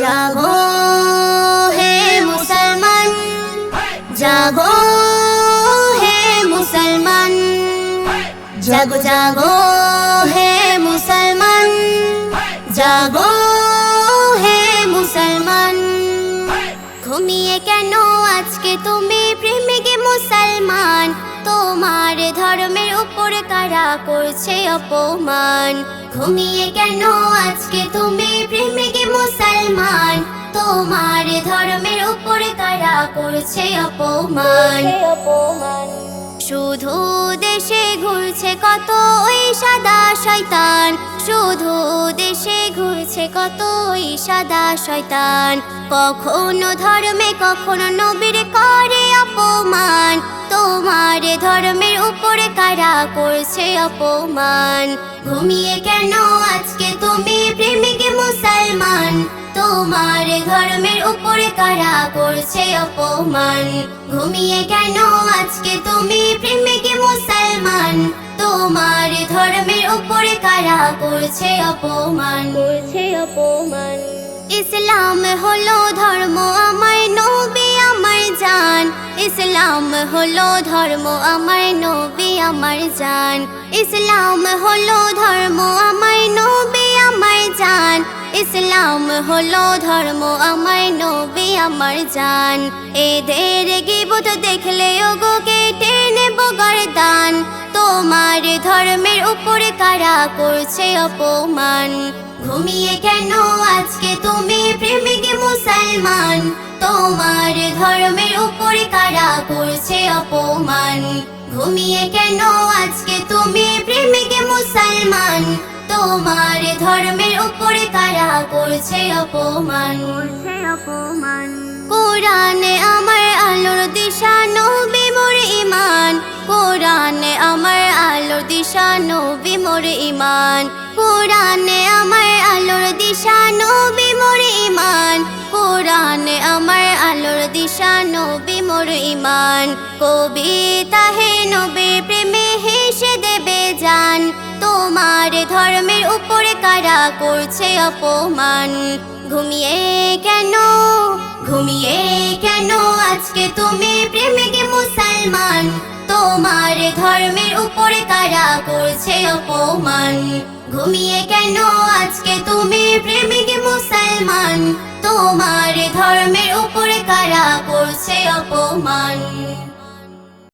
জাগো হে মুসলমান, জাগো হে মুসলমান, জাগো জাগো হে মুসলমান, জাগো হে মুসলমান। ঘুমিয়ে কেন আজকে তুমি প্রেমিক মুসলমান? তোমার ধর্মের উপর কারা করছে অপমান? ঘুমিয়ে কেন আজকে তুমি প্রেমিক মুসলমান? তোমার ধর্মের উপর কারা করছে অপমান? শুধু দেশে ঘুরছে কত ওই সাদা শয়তান, শুধু দেশে ঘুরছে কত ওই সাদা শয়তান। কখনো ধর্মে কখনো নবীর করে অপমান, তোমার ধর্মের উপরে কারা করছে অপমান? ঘুমিয়ে কেন আজকে তুমি প্রেমিক মুসলমান? তোমার ধর্মের উপরে কারা করছে অপমান? ঘুমিয়ে কেন আজকে তুমি প্রেমিক মুসলমান? তোমার ধর্মের উপরে কারা করছে অপমান? ইসলাম হলো ধর্ম আমার নবী আমার জান, ইসলাম হলো ধর্ম আমার নবী আমার জান, ইসলাম হলো ধর্ম আমার নবী আমার জান, ইসলাম হলো ধর্ম আমার নবী আমার জান। এদের গীবত দেখলে ওগো কেটে নেব গর্দান, তোমার ধর্মের উপরে কারা করছে অপমান? ঘুমিয়ে কেন আজকে তুমি প্রেমিক মুসলমান? তোমার ধর্মের উপরে কারা করছে অপমান? ঘুমিয়ে কেন আজকে তুমি প্রেমিক মুসলমান? তোমার ধর্মের উপরে কারা করছে অপমান? কোরআনে আমার আলোর দিশা নবী মোর ঈমান, কোরআনে আমার আলোর দিশা নবী মোর ঈমান, কোরআনে আমার আলোর দিশা নবী মোর ঈমান, কোরআনে আমার আলোর দিশা নবী মোর ঈমান। কবিতা হে নবী প্রেমে হেসে দেবে জান, তোমার ধর্মের উপরে কারা করছে অপমান? ঘুমিয়ে কেন, ঘুমিয়ে কেন আজকে তুমি প্রেমিক মুসলমান? তোমার ধর্মের উপরে কারা করছে অপমান? ঘুমিয়ে কেন আজকে তুমি প্রেমিক মুসলমান? তোমার ধর্মের উপরে কারা করছে অপমান?